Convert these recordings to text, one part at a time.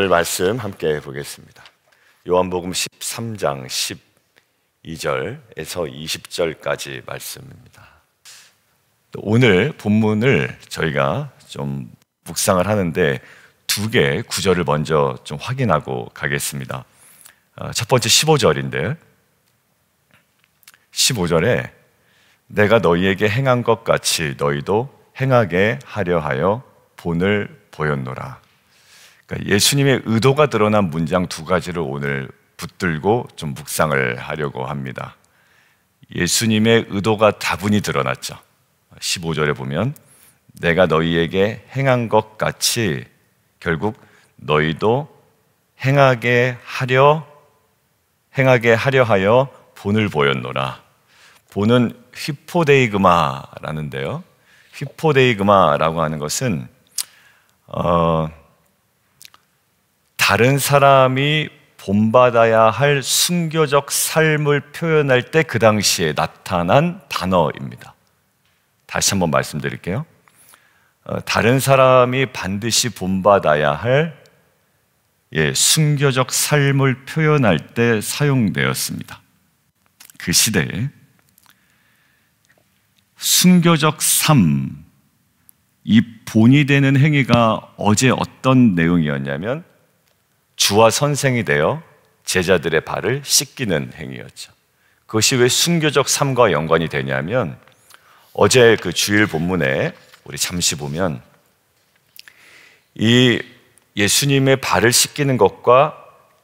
오늘 말씀 함께 보겠습니다. 요한복음 13장 12절에서 20절까지 말씀입니다. 오늘 본문을 저희가 좀 묵상을 하는데 두 개의 구절을 먼저 좀 확인하고 가겠습니다. 첫 번째 15절인데 15절에 내가 너희에게 행한 것 같이 너희도 행하게 하려 하여 본을 보였노라. 그러니까 예수님의 의도가 드러난 문장 두 가지를 오늘 붙들고 좀 묵상을 하려고 합니다. 예수님의 의도가 다분히 드러났죠. 15절에 보면 내가 너희에게 행한 것 같이 결국 너희도 행하게 하려 하여 본을 보였노라. 본은 휘포데이그마라는데요. 휘포데이그마라고 하는 것은 다른 사람이 본받아야 할 순교적 삶을 표현할 때 그 당시에 나타난 단어입니다. 다시 한번 말씀드릴게요. 다른 사람이 반드시 본받아야 할 순교적 삶을 표현할 때 사용되었습니다. 그 시대에 순교적 삶, 이 본이 되는 행위가 어제 어떤 내용이었냐면 주와 선생이 되어 제자들의 발을 씻기는 행위였죠. 그것이 왜 순교적 삶과 연관이 되냐면 어제 그 주일 본문에 우리 잠시 보면 이 예수님의 발을 씻기는 것과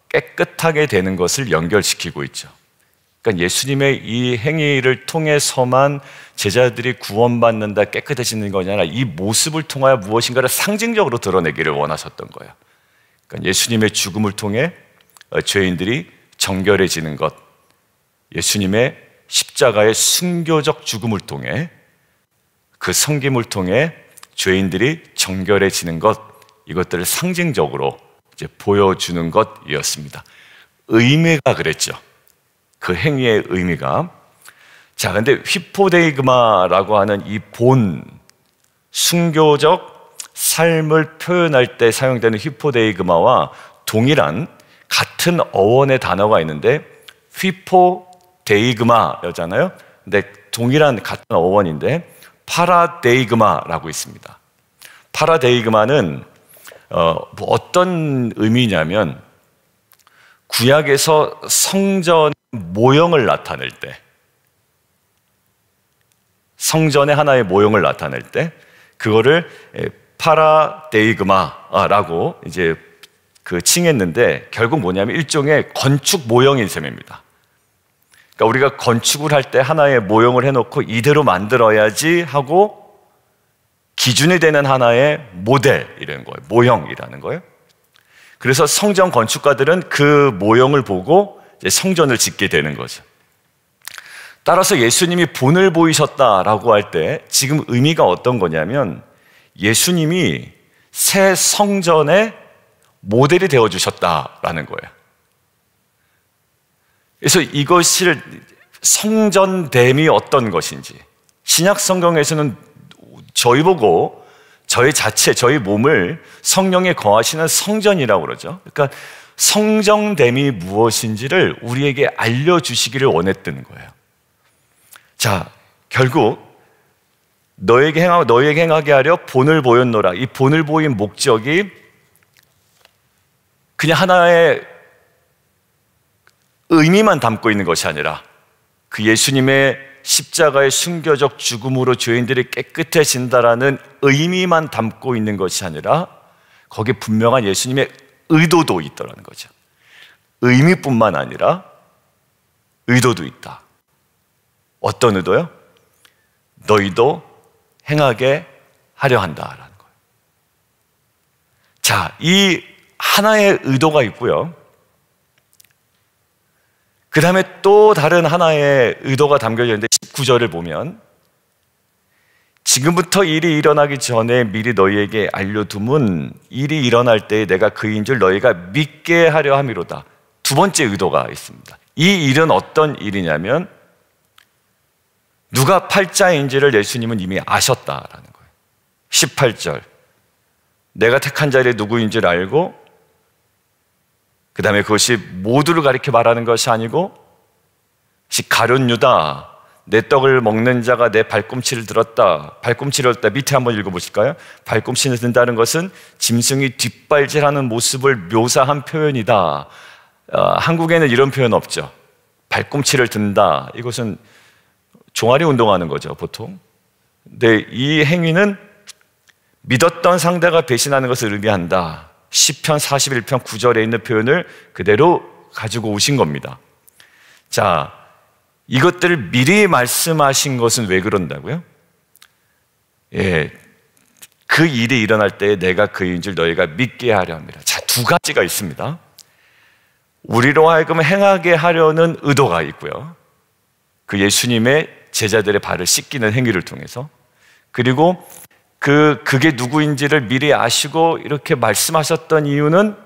깨끗하게 되는 것을 연결시키고 있죠. 그러니까 예수님의 이 행위를 통해서만 제자들이 구원받는다, 깨끗해지는 것이 아니라 이 모습을 통하여 무엇인가를 상징적으로 드러내기를 원하셨던 거예요. 그러니까 예수님의 죽음을 통해 죄인들이 정결해지는 것, 예수님의 십자가의 순교적 죽음을 통해 그 섬김을 통해 죄인들이 정결해지는 것, 이것들을 상징적으로 이제 보여주는 것이었습니다. 의미가 그랬죠. 그 행위의 의미가. 자, 근데 휘포데이그마라고 하는 이 본, 순교적 삶을 표현할 때 사용되는 휘포데이그마와 동일한 같은 어원의 단어가 있는데 휘포데이그마였잖아요. 근데 동일한 같은 어원인데 파라데이그마라고 있습니다. 파라데이그마는 어떤 의미냐면 구약에서 성전 모형을 나타낼 때, 성전의 하나의 모형을 나타낼 때 그거를 파라데이그마라고 이제 그 칭했는데 결국 뭐냐면 일종의 건축 모형인 셈입니다. 그러니까 우리가 건축을 할 때 하나의 모형을 해놓고 이대로 만들어야지 하고 기준이 되는 하나의 모델이라는 거예요. 모형이라는 거예요. 그래서 성전 건축가들은 그 모형을 보고 이제 성전을 짓게 되는 거죠. 따라서 예수님이 본을 보이셨다라고 할 때 지금 의미가 어떤 거냐면 예수님이 새 성전의 모델이 되어주셨다라는 거예요. 그래서 이것을 성전됨이 어떤 것인지, 신약 성경에서는 저희 보고 저희 자체, 저희 몸을 성령에 거하시는 성전이라고 그러죠. 그러니까 성전됨이 무엇인지를 우리에게 알려주시기를 원했던 거예요. 자, 결국 너에게 행하게 하려 본을 보였노라. 이 본을 보인 목적이 그냥 하나의 의미만 담고 있는 것이 아니라 그 예수님의 십자가의 순교적 죽음으로 죄인들이 깨끗해진다라는 의미만 담고 있는 것이 아니라 거기에 분명한 예수님의 의도도 있다라는 거죠. 의미뿐만 아니라 의도도 있다. 어떤 의도요? 너희도 행하게 하려 한다라는 거예요. 자, 이 하나의 의도가 있고요. 그 다음에 또 다른 하나의 의도가 담겨져 있는데 19절을 보면 지금부터 일이 일어나기 전에 미리 너희에게 알려둠은 일이 일어날 때에 내가 그인 줄 너희가 믿게 하려 함이로다. 두 번째 의도가 있습니다. 이 일은 어떤 일이냐면 누가 팔자인지를 예수님은 이미 아셨다라는 거예요. 18절 내가 택한 자리 누구인 줄 알고 그 다음에 그것이 모두를 가리켜 말하는 것이 아니고 가룟 유다, 내 떡을 먹는 자가 내 발꿈치를 들었다. 발꿈치를 들었다. 밑에 한번 읽어보실까요? 발꿈치를 든다는 것은 짐승이 뒷발질하는 모습을 묘사한 표현이다. 한국에는 이런 표현 없죠. 발꿈치를 든다. 이것은 종아리 운동하는 거죠, 보통. 근데 이 행위는 믿었던 상대가 배신하는 것을 의미한다. 시편 41편 9절에 있는 표현을 그대로 가지고 오신 겁니다. 자, 이것들을 미리 말씀하신 것은 왜 그런다고요? 그 일이 일어날 때 내가 그인 줄 너희가 믿게 하려 합니다. 자, 두 가지가 있습니다. 우리로 하여금 행하게 하려는 의도가 있고요. 그 예수님의 제자들의 발을 씻기는 행위를 통해서, 그리고 그게 누구인지를 미리 아시고 이렇게 말씀하셨던 이유는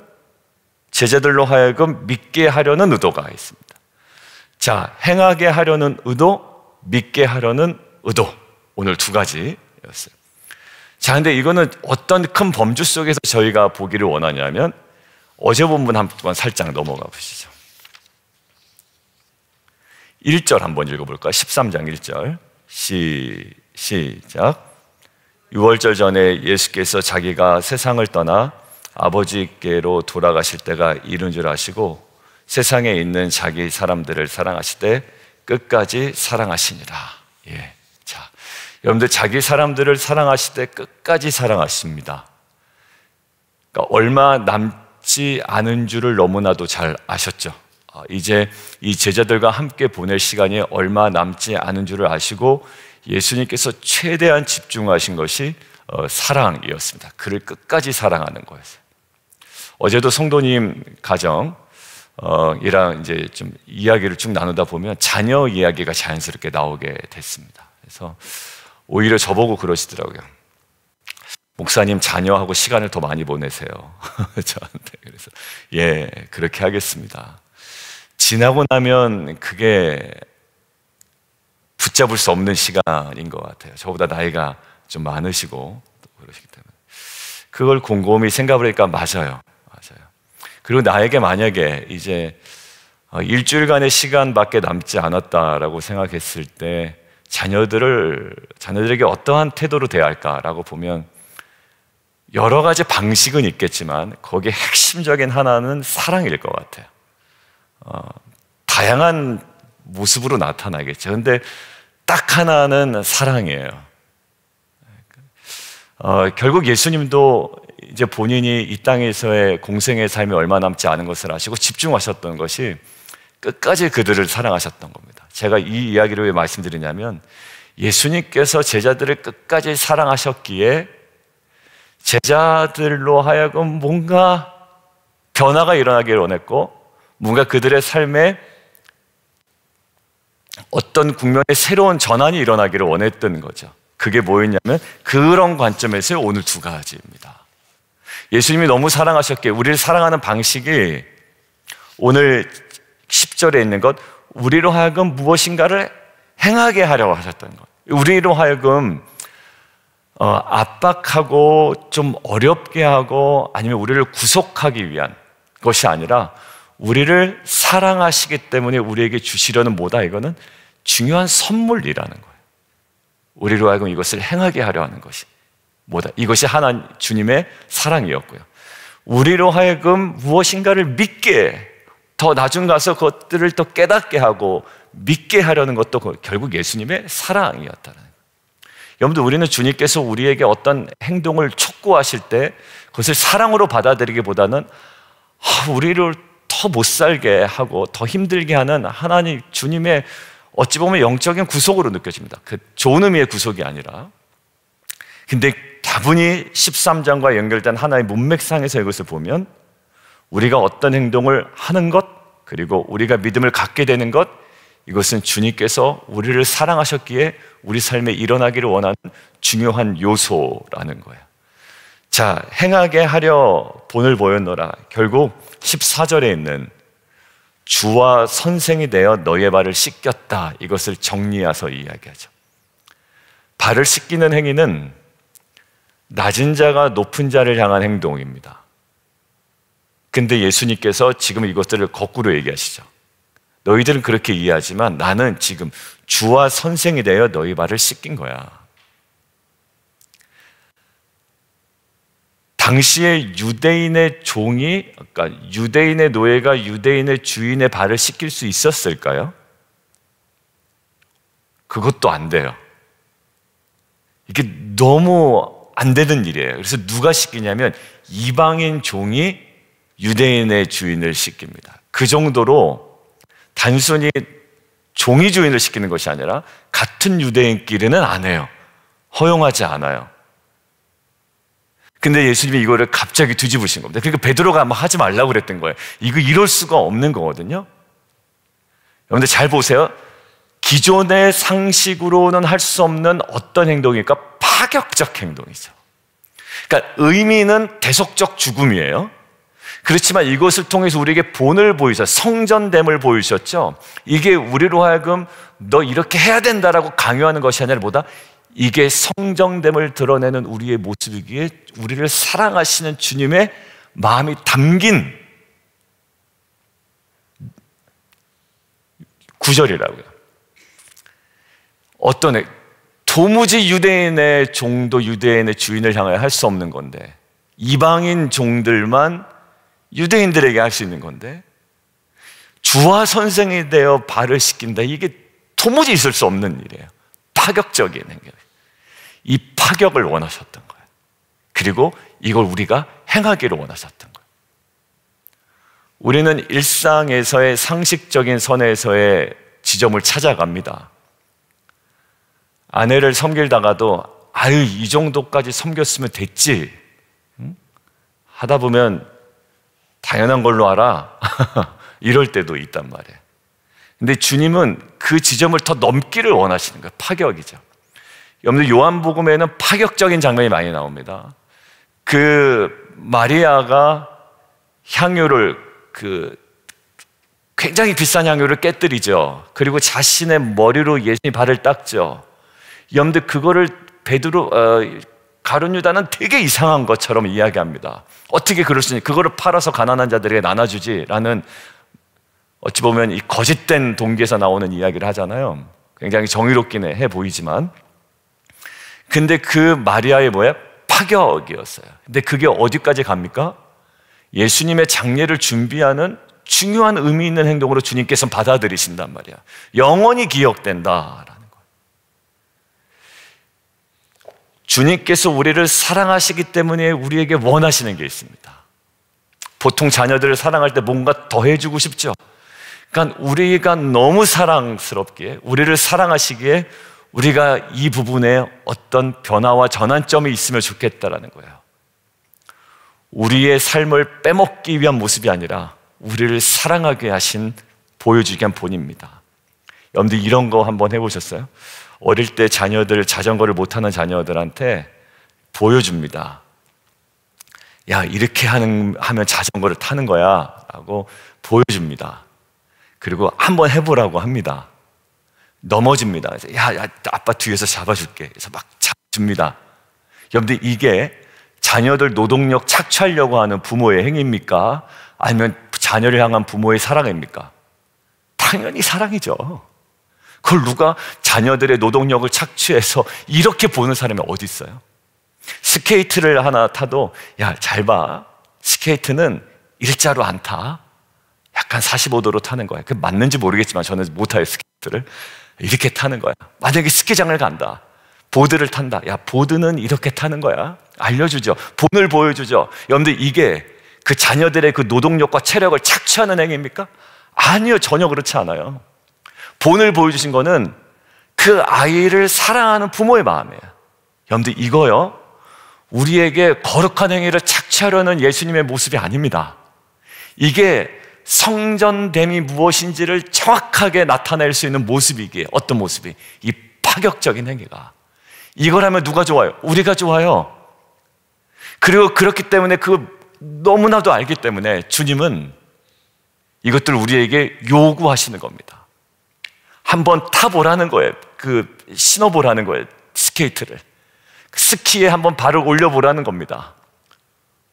제자들로 하여금 믿게 하려는 의도가 있습니다. 자, 행하게 하려는 의도, 믿게 하려는 의도. 오늘 두 가지였어요. 자, 근데 이거는 어떤 큰 범주 속에서 저희가 보기를 원하냐면, 어제 본문 한번 살짝 넘어가 보시죠. 1절 한번 읽어볼까요? 13장 1절. 시작. 6월절 전에 예수께서 자기가 세상을 떠나 아버지께로 돌아가실 때가 이른 줄 아시고 세상에 있는 자기 사람들을 사랑하실 때 끝까지 사랑하시니라. 예. 자, 여러분들 자기 사람들을 사랑하실 때 끝까지 사랑하십니다. 그러니까 얼마 남지 않은 줄을 너무나도 잘 아셨죠. 이제 이 제자들과 함께 보낼 시간이 얼마 남지 않은 줄을 아시고 예수님께서 최대한 집중하신 것이 사랑이었습니다. 그를 끝까지 사랑하는 거였어요. 어제도 성도님 가정 이랑 이제 좀 이야기를 쭉 나누다 보면 자녀 이야기가 자연스럽게 나오게 됐습니다. 그래서 오히려 저보고 그러시더라고요. 목사님 자녀하고 시간을 더 많이 보내세요. 저한테. 그래서 예, 그렇게 하겠습니다. 지나고 나면 그게 붙잡을 수 없는 시간인 것 같아요. 저보다 나이가 좀 많으시고 또 그러시기 때문에 그걸 곰곰이 생각을 하니까 맞아요. 그리고 나에게 만약에 이제 일주일간의 시간밖에 남지 않았다라고 생각했을 때 자녀들에게 어떠한 태도로 대해야 할까라고 보면 여러 가지 방식은 있겠지만 거기에 핵심적인 하나는 사랑일 것 같아요. 다양한 모습으로 나타나겠죠. 근데 딱 하나는 사랑이에요. 결국 예수님도 이제 본인이 이 땅에서의 공생의 삶이 얼마 남지 않은 것을 아시고 집중하셨던 것이 끝까지 그들을 사랑하셨던 겁니다. 제가 이 이야기를 왜 말씀드리냐면 예수님께서 제자들을 끝까지 사랑하셨기에 제자들로 하여금 뭔가 변화가 일어나기를 원했고 뭔가 그들의 삶에 어떤 국면에 새로운 전환이 일어나기를 원했던 거죠. 그게 뭐였냐면 그런 관점에서의 오늘 두 가지입니다. 예수님이 너무 사랑하셨기에 우리를 사랑하는 방식이 오늘 10절에 있는 것, 우리로 하여금 무엇인가를 행하게 하려고 하셨던 것. 우리로 하여금 압박하고 좀 어렵게 하고 아니면 우리를 구속하기 위한 것이 아니라 우리를 사랑하시기 때문에 우리에게 주시려는 뭐다? 이거는 중요한 선물이라는 거예요. 우리로 하여금 이것을 행하게 하려 하는 것이 뭐다? 이것이 하나님 주님의 사랑이었고요. 우리로 하여금 무엇인가를 믿게, 더 나중 가서 그것들을 더 깨닫게 하고 믿게 하려는 것도 결국 예수님의 사랑이었다는 거예요. 여러분들, 우리는 주님께서 우리에게 어떤 행동을 촉구하실 때 그것을 사랑으로 받아들이기보다는 우리를 더 못 살게 하고 더 힘들게 하는 하나님 주님의 어찌 보면 영적인 구속으로 느껴집니다. 그 좋은 의미의 구속이 아니라. 근데 다분히 13장과 연결된 하나의 문맥상에서 이것을 보면 우리가 어떤 행동을 하는 것, 그리고 우리가 믿음을 갖게 되는 것, 이것은 주님께서 우리를 사랑하셨기에 우리 삶에 일어나기를 원하는 중요한 요소라는 거예요. 자, 행하게 하려 본을 보였노라. 결국 14절에 있는 주와 선생이 되어 너의 발을 씻겼다, 이것을 정리해서 이야기하죠. 발을 씻기는 행위는 낮은 자가 높은 자를 향한 행동입니다. 근데 예수님께서 지금 이것들을 거꾸로 얘기하시죠. 너희들은 그렇게 이해하지만 나는 지금 주와 선생이 되어 너희 발을 씻긴 거야. 당시에 유대인의 종이, 그러니까 유대인의 노예가 유대인의 주인의 발을 씻길 수 있었을까요? 그것도 안 돼요. 이게 너무 안 되는 일이에요. 그래서 누가 씻기냐면 이방인 종이 유대인의 주인을 씻깁니다. 그 정도로 단순히 종이 주인을 씻기는 것이 아니라 같은 유대인끼리는 안 해요. 허용하지 않아요. 근데 예수님이 이거를 갑자기 뒤집으신 겁니다. 그러니까 베드로가 아마 하지 말라고 그랬던 거예요. 이거 이럴 수가 없는 거거든요. 여러분들 잘 보세요. 기존의 상식으로는 할 수 없는 어떤 행동일까? 파격적 행동이죠. 그러니까 의미는 대속적 죽음이에요. 그렇지만 이것을 통해서 우리에게 본을 보이셨죠. 성전됨을 보이셨죠. 이게 우리로 하여금 너 이렇게 해야 된다라고 강요하는 것이 아니라 뭐다? 이게 성정됨을 드러내는 우리의 모습이기에 우리를 사랑하시는 주님의 마음이 담긴 구절이라고요. 어떤 도무지 유대인의 종도 유대인의 주인을 향하여 할 수 없는 건데 이방인 종들만 유대인들에게 할 수 있는 건데 주와 선생이 되어 발을 씻긴다. 이게 도무지 있을 수 없는 일이에요. 파격적인 행위예요. 이 파격을 원하셨던 거예요. 그리고 이걸 우리가 행하기를 원하셨던 거예요. 우리는 일상에서의 상식적인 선에서의 지점을 찾아갑니다. 아내를 섬기다가도 아유 이 정도까지 섬겼으면 됐지 하다 보면 당연한 걸로 알아 이럴 때도 있단 말이에요. 근데 주님은 그 지점을 더 넘기를 원하시는 거예요. 파격이죠. 여러분들 요한복음에는 파격적인 장면이 많이 나옵니다. 그 마리아가 향유를 굉장히 비싼 향유를 깨뜨리죠. 그리고 자신의 머리로 예수님 발을 닦죠. 여러분들 그거를 베드로 가룟 유다는 되게 이상한 것처럼 이야기합니다. 어떻게 그럴 수 있니? 그거를 팔아서 가난한 자들에게 나눠주지라는 어찌 보면 이 거짓된 동기에서 나오는 이야기를 하잖아요. 굉장히 정의롭긴 해 보이지만 근데 그 마리아의 뭐야? 파격이었어요. 근데 그게 어디까지 갑니까? 예수님의 장례를 준비하는 중요한 의미 있는 행동으로 주님께서는 받아들이신단 말이야. 영원히 기억된다라는 거예요. 주님께서 우리를 사랑하시기 때문에 우리에게 원하시는 게 있습니다. 보통 자녀들을 사랑할 때 뭔가 더 해주고 싶죠. 그러니까 우리가 너무 사랑스럽기에 우리를 사랑하시기에 우리가 이 부분에 어떤 변화와 전환점이 있으면 좋겠다라는 거예요. 우리의 삶을 빼먹기 위한 모습이 아니라 우리를 사랑하게 하신 보여주기 위한 본입니다. 여러분들 이런 거 한번 해보셨어요? 어릴 때 자녀들 자전거를 못하는 자녀들한테 보여줍니다. 야 이렇게 하면 자전거를 타는 거야 라고 보여줍니다. 그리고 한번 해보라고 합니다. 넘어집니다. 그래서 야 아빠 뒤에서 잡아줄게. 그래서 막 잡줍니다. 여러분들 이게 자녀들 노동력 착취하려고 하는 부모의 행위입니까? 아니면 자녀를 향한 부모의 사랑입니까? 당연히 사랑이죠. 그걸 누가 자녀들의 노동력을 착취해서 이렇게 보는 사람이 어디 있어요? 스케이트를 하나 타도 야 잘 봐. 스케이트는 일자로 안 타. 약간 45도로 타는 거야. 그게 맞는지 모르겠지만 저는 못 타요 스케이트를. 이렇게 타는 거야. 만약에 스키장을 간다. 보드를 탄다. 야 보드는 이렇게 타는 거야. 알려주죠. 본을 보여주죠. 여러분들 이게 그 자녀들의 그 노동력과 체력을 착취하는 행위입니까? 아니요. 전혀 그렇지 않아요. 본을 보여주신 거는 그 아이를 사랑하는 부모의 마음이에요. 여러분들 이거요. 우리에게 거룩한 행위를 착취하려는 예수님의 모습이 아닙니다. 이게 성전됨이 무엇인지를 정확하게 나타낼 수 있는 모습이기에 어떤 모습이? 이 파격적인 행위가. 이걸 하면 누가 좋아요? 우리가 좋아요. 그리고 그렇기 때문에 너무나도 알기 때문에 주님은 이것들을 우리에게 요구하시는 겁니다. 한번 타보라는 거예요. 신어보라는 거예요. 스케이트를. 스키에 한번 발을 올려보라는 겁니다.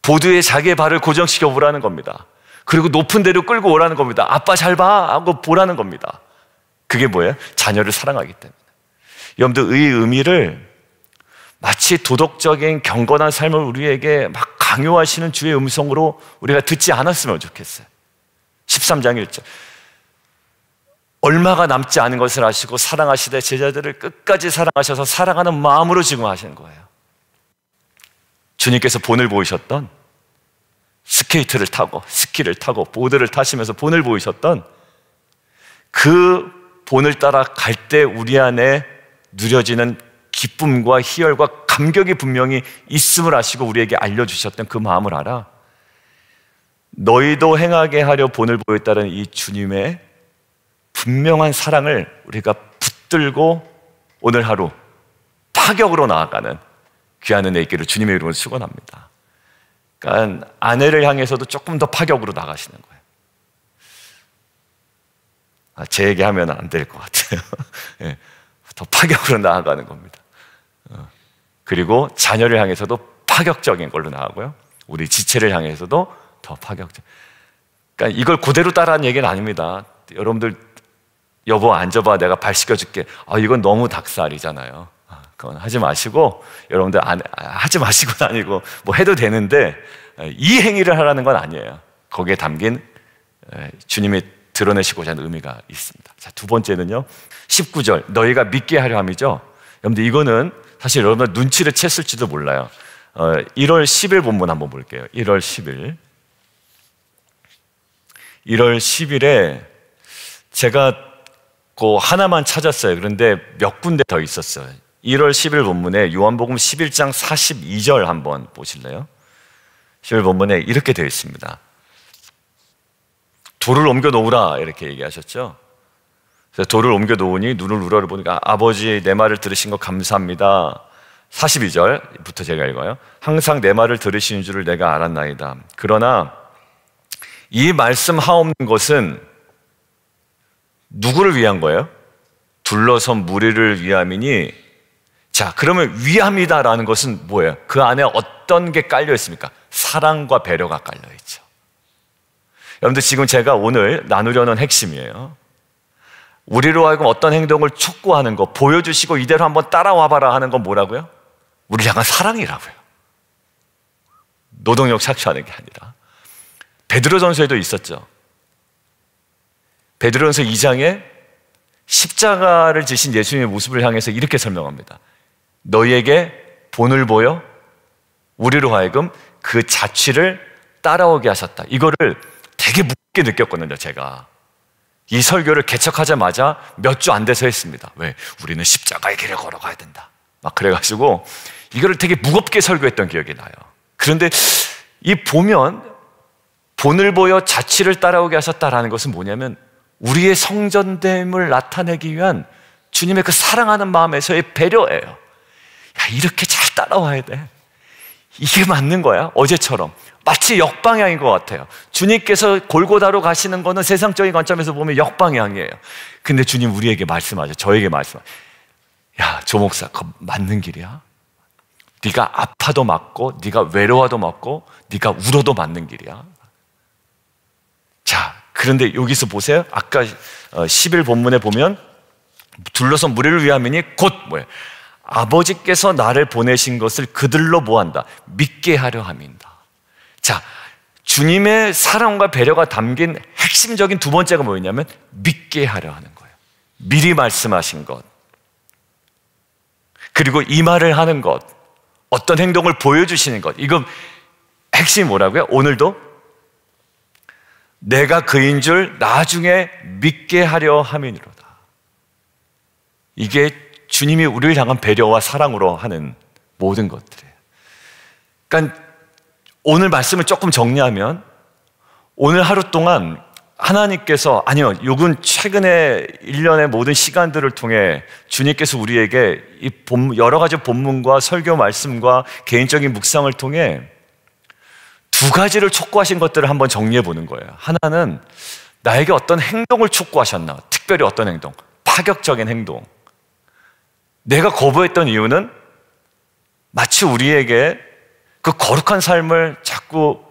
보드에 자기의 발을 고정시켜 보라는 겁니다. 그리고 높은 데로 끌고 오라는 겁니다. 아빠 잘 봐 하고 보라는 겁니다. 그게 뭐예요? 자녀를 사랑하기 때문에. 여러분들, 이 의미를 마치 도덕적인 경건한 삶을 우리에게 막 강요하시는 주의 음성으로 우리가 듣지 않았으면 좋겠어요. 13장 1절. 얼마가 남지 않은 것을 아시고 사랑하시되 제자들을 끝까지 사랑하셔서 사랑하는 마음으로 지금 하시는 거예요. 주님께서 본을 보이셨던, 스케이트를 타고 스키를 타고 보드를 타시면서 본을 보이셨던 그 본을 따라 갈 때 우리 안에 누려지는 기쁨과 희열과 감격이 분명히 있음을 아시고 우리에게 알려주셨던 그 마음을 알아. 너희도 행하게 하려 본을 보였다는 이 주님의 분명한 사랑을 우리가 붙들고 오늘 하루 파격으로 나아가는 귀한 은혜 있기를 주님의 이름으로 축원합니다. 그러니까 아내를 향해서도 조금 더 파격으로 나가시는 거예요. 제 얘기하면 안 될 것 같아요. 네, 더 파격으로 나아가는 겁니다. 그리고 자녀를 향해서도 파격적인 걸로 나가고요. 우리 지체를 향해서도 더 파격적. 그러니까 이걸 그대로 따라하는 얘기는 아닙니다. 여러분들, 여보 앉아봐, 내가 발 씻겨줄게. 이건 너무 닭살이잖아요. 그건 하지 마시고, 여러분들 하지 마시고는 아니고 뭐 해도 되는데 이 행위를 하라는 건 아니에요. 거기에 담긴 주님이 드러내시고자 하는 의미가 있습니다. 자, 두 번째는요, 19절 너희가 믿게 하려 함이죠. 여러분들, 이거는 사실 여러분들 눈치를 챘을지도 몰라요. 1월 10일 본문 한번 볼게요. 1월 10일 1월 10일에 제가 그 하나만 찾았어요. 그런데 몇 군데 더 있었어요. 1월 10일 본문에 요한복음 11장 42절 한번 보실래요? 10일 본문에 이렇게 되어 있습니다. 돌을 옮겨 놓으라 이렇게 얘기하셨죠. 그래서 돌을 옮겨 놓으니 눈을 우러러 보니까 아버지 내 말을 들으신 거 감사합니다. 42절부터 제가 읽어요. 항상 내 말을 들으시는 줄을 내가 알았나이다. 그러나 이 말씀 하옵는 것은 누구를 위한 거예요? 둘러선 무리를 위함이니. 자, 그러면 위함이다라는 것은 뭐예요? 그 안에 어떤 게 깔려 있습니까? 사랑과 배려가 깔려 있죠. 여러분들, 지금 제가 오늘 나누려는 핵심이에요. 우리로 하여금 어떤 행동을 촉구하는 거, 보여주시고 이대로 한번 따라와 봐라 하는 건 뭐라고요? 우리를 향한 사랑이라고요. 노동력 착취하는 게 아니라. 베드로전서에도 있었죠. 베드로전서 2장에 십자가를 지신 예수님의 모습을 향해서 이렇게 설명합니다. 너희에게 본을 보여 우리로 하여금 그 자취를 따라오게 하셨다. 이거를 되게 무겁게 느꼈거든요. 제가 이 설교를 개척하자마자 몇 주 안 돼서 했습니다. 왜? 우리는 십자가의 길을 걸어가야 된다 막 그래가지고 이거를 되게 무겁게 설교했던 기억이 나요. 그런데 이 보면 본을 보여 자취를 따라오게 하셨다라는 것은 뭐냐면 우리의 성전됨을 나타내기 위한 주님의 그 사랑하는 마음에서의 배려예요. 야, 이렇게 잘 따라와야 돼. 이게 맞는 거야. 어제처럼 마치 역방향인 것 같아요. 주님께서 골고다로 가시는 거는 세상적인 관점에서 보면 역방향이에요. 근데 주님 우리에게 말씀하죠. 저에게 말씀하죠. 야, 조 목사, 그거 맞는 길이야. 네가 아파도 맞고 네가 외로워도 맞고 네가 울어도 맞는 길이야. 자, 그런데 여기서 보세요. 아까 10일 본문에 보면 둘러선 무리를 위함이니 곧 뭐예요? 아버지께서 나를 보내신 것을 그들로 뭐한다? 믿게 하려 함이다. 자, 주님의 사랑과 배려가 담긴 핵심적인 두 번째가 뭐였냐면 믿게 하려 하는 거예요. 미리 말씀하신 것, 그리고 이 말을 하는 것, 어떤 행동을 보여주시는 것. 이거 핵심이 뭐라고요? 오늘도 내가 그인 줄 나중에 믿게 하려 함이니로다. 이게 주님이 우리를 향한 배려와 사랑으로 하는 모든 것들이에요. 그러니까 오늘 말씀을 조금 정리하면 오늘 하루 동안 하나님께서, 아니요, 요건 최근에 1년의 모든 시간들을 통해 주님께서 우리에게 이 여러 가지 본문과 설교 말씀과 개인적인 묵상을 통해 두 가지를 촉구하신 것들을 한번 정리해 보는 거예요. 하나는 나에게 어떤 행동을 촉구하셨나, 특별히 어떤 행동, 파격적인 행동. 내가 거부했던 이유는 마치 우리에게 그 거룩한 삶을 자꾸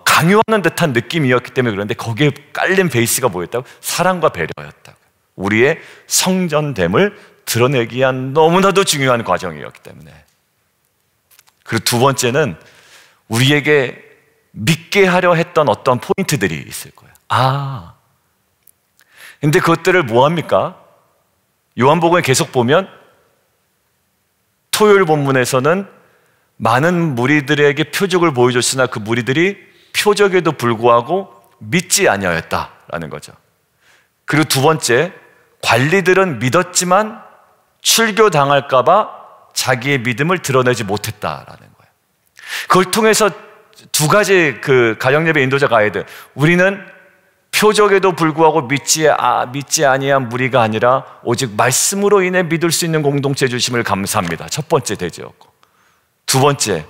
강요하는 듯한 느낌이었기 때문에 그런데 거기에 깔린 베이스가 뭐였다고? 사랑과 배려였다고. 우리의 성전됨을 드러내기 위한 너무나도 중요한 과정이었기 때문에. 그리고 두 번째는 우리에게 믿게 하려 했던 어떤 포인트들이 있을 거예요. 근데 그것들을 뭐합니까? 요한복음에 계속 보면 토요일 본문에서는 많은 무리들에게 표적을 보여줬으나 그 무리들이 표적에도 불구하고 믿지 아니하였다라는 거죠. 그리고 두 번째, 관리들은 믿었지만 출교당할까 봐 자기의 믿음을 드러내지 못했다라는 거예요. 그걸 통해서 두 가지 그 가정예배 인도자 가이드, 우리는 표적에도 불구하고 믿지 아니한 무리가 아니라 오직 말씀으로 인해 믿을 수 있는 공동체 주심을 감사합니다. 첫 번째 대제였고, 두 번째,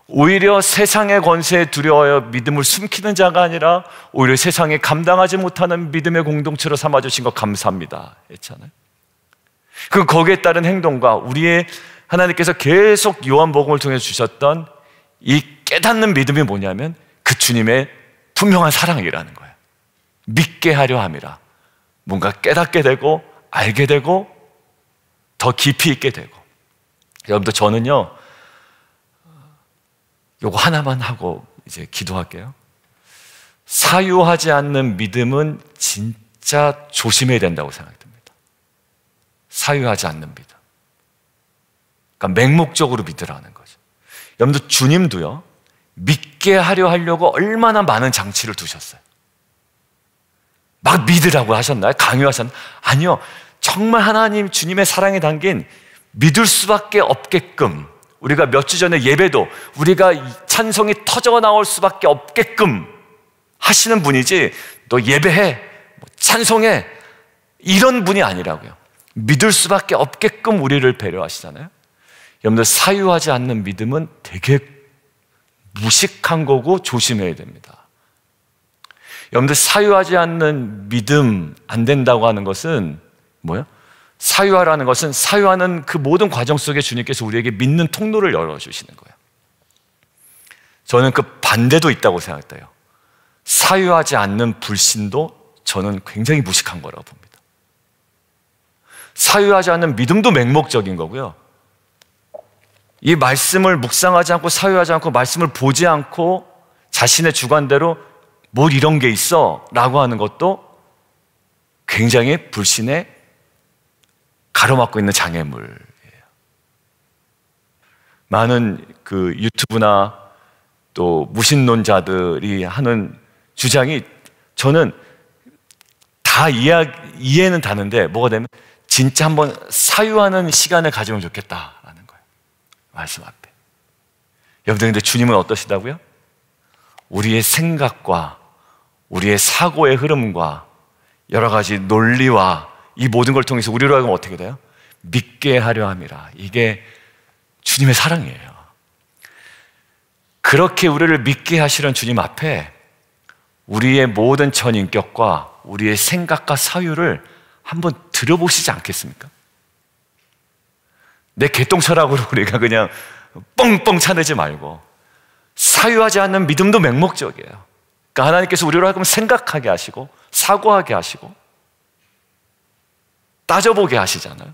오히려 세상의 권세에 두려워하여 믿음을 숨기는 자가 아니라 오히려 세상에 감당하지 못하는 믿음의 공동체로 삼아주신 것 감사합니다 했잖아요. 그 거기에 따른 행동과 우리의 하나님께서 계속 요한복음을 통해서 주셨던 이 깨닫는 믿음이 뭐냐면 그 주님의 분명한 사랑이라는 거예요. 믿게 하려 함이라. 뭔가 깨닫게 되고 알게 되고 더 깊이 있게 되고. 여러분들, 저는요 요거 하나만 하고 이제 기도할게요. 사유하지 않는 믿음은 진짜 조심해야 된다고 생각됩니다. 사유하지 않는 믿음. 그러니까 맹목적으로 믿으라는 거죠. 여러분들, 주님도요 믿게 하려고 얼마나 많은 장치를 두셨어요. 막 믿으라고 하셨나요? 강요하셨나요? 아니요. 정말 하나님 주님의 사랑에 담긴 믿을 수밖에 없게끔, 우리가 몇 주 전에 예배도 우리가 찬송이 터져 나올 수밖에 없게끔 하시는 분이지, 너 예배해, 찬송해, 이런 분이 아니라고요. 믿을 수밖에 없게끔 우리를 배려하시잖아요. 여러분들, 사유하지 않는 믿음은 되게 무식한 거고 조심해야 됩니다. 여러분들, 사유하지 않는 믿음 안 된다고 하는 것은 뭐예요? 사유하라는 것은 사유하는 그 모든 과정 속에 주님께서 우리에게 믿는 통로를 열어주시는 거예요. 저는 그 반대도 있다고 생각해요. 사유하지 않는 불신도 저는 굉장히 무식한 거라고 봅니다. 사유하지 않는 믿음도 맹목적인 거고요. 이 말씀을 묵상하지 않고 사유하지 않고 말씀을 보지 않고 자신의 주관대로 뭘 이런 게 있어 라고 하는 것도 굉장히 불신에 가로막고 있는 장애물이에요. 많은 그 유튜브나 또 무신론자들이 하는 주장이 저는 다 이해는 다는데 뭐가 되면 진짜 한번 사유하는 시간을 가지면 좋겠다라는 거예요. 말씀 앞에. 여러분들, 근데 주님은 어떠시다고요? 우리의 생각과 우리의 사고의 흐름과 여러 가지 논리와 이 모든 걸 통해서 우리로 하여금 어떻게 돼요? 믿게 하려 함이라. 이게 주님의 사랑이에요. 그렇게 우리를 믿게 하시는 주님 앞에 우리의 모든 전인격과 우리의 생각과 사유를 한번 들어보시지 않겠습니까? 내 개똥철학으로 우리가 그냥 뻥뻥 차내지 말고 사유하지 않는 믿음도 맹목적이에요. 그러니까 하나님께서 우리로 하여금 생각하게 하시고 사고하게 하시고 따져보게 하시잖아요.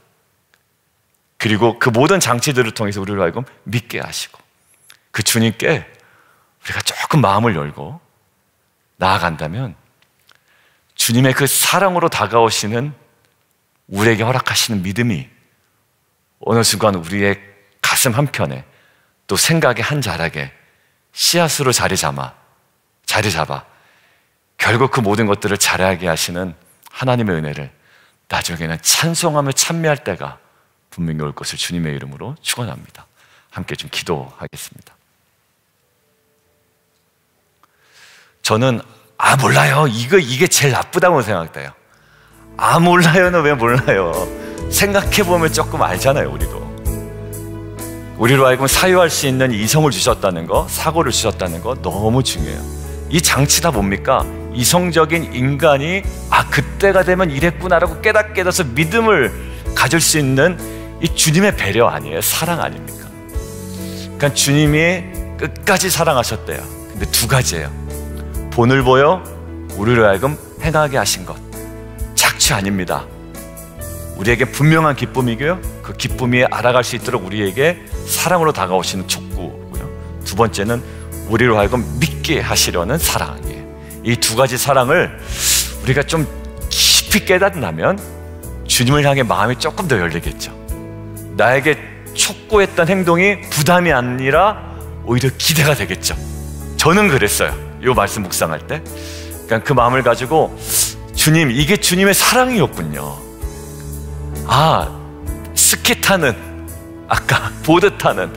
그리고 그 모든 장치들을 통해서 우리로 하여금 믿게 하시고 그 주님께 우리가 조금 마음을 열고 나아간다면 주님의 그 사랑으로 다가오시는 우리에게 허락하시는 믿음이 어느 순간 우리의 가슴 한편에 또 생각의 한 자락에 씨앗으로 자리 잡아 결국 그 모든 것들을 자라게 하시는 하나님의 은혜를 나중에는 찬송하며 찬미할 때가 분명히 올 것을 주님의 이름으로 축원합니다. 함께 좀 기도하겠습니다. 저는 몰라요. 이게 제일 나쁘다고 생각돼요. 몰라요는 왜 몰라요? 생각해보면 조금 알잖아요. 우리로 하여금 사유할 수 있는 이성을 주셨다는 거, 사고를 주셨다는 거 너무 중요해요. 이 장치 다 뭡니까? 이성적인 인간이 그때가 되면 이랬구나라고 깨닫서 믿음을 가질 수 있는 이 주님의 배려 아니에요? 사랑 아닙니까? 그러니까 주님이 끝까지 사랑하셨대요. 근데 두 가지예요. 본을 보여 우리로 하여금 행하게 하신 것, 착취 아닙니다. 우리에게 분명한 기쁨이고요, 그 기쁨이 알아갈 수 있도록 우리에게 사랑으로 다가오시는 촉구고요. 두 번째는 우리로 하여금 믿게 하시려는 사랑이에요. 이 두 가지 사랑을 우리가 좀 깊이 깨닫는다면 주님을 향해 마음이 조금 더 열리겠죠. 나에게 촉구했던 행동이 부담이 아니라 오히려 기대가 되겠죠. 저는 그랬어요. 이 말씀 묵상할 때. 그러니까 그 마음을 가지고 주님, 이게 주님의 사랑이었군요. 아, 스키 타는, 아까 보드 타는,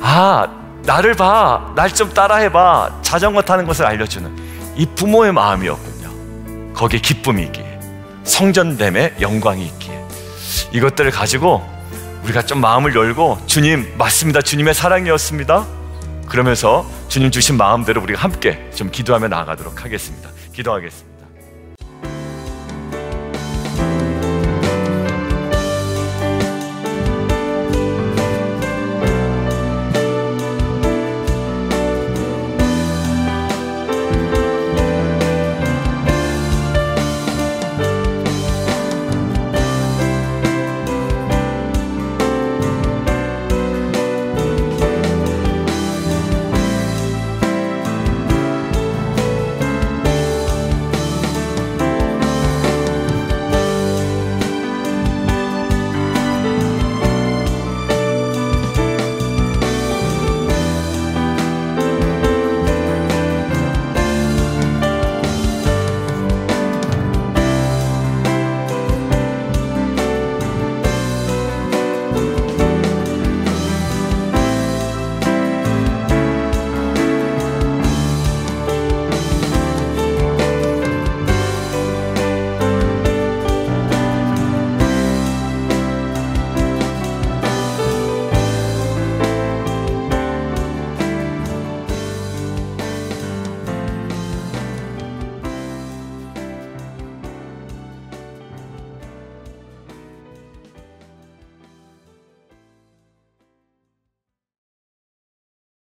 아, 나를 봐, 날 좀 따라해봐, 자전거 타는 것을 알려주는 이 부모의 마음이었군요. 거기에 기쁨이 있기에, 성전됨의 영광이 있기에, 이것들을 가지고 우리가 좀 마음을 열고, 주님 맞습니다, 주님의 사랑이었습니다, 그러면서 주님 주신 마음대로 우리가 함께 좀 기도하며 나아가도록 하겠습니다. 기도하겠습니다.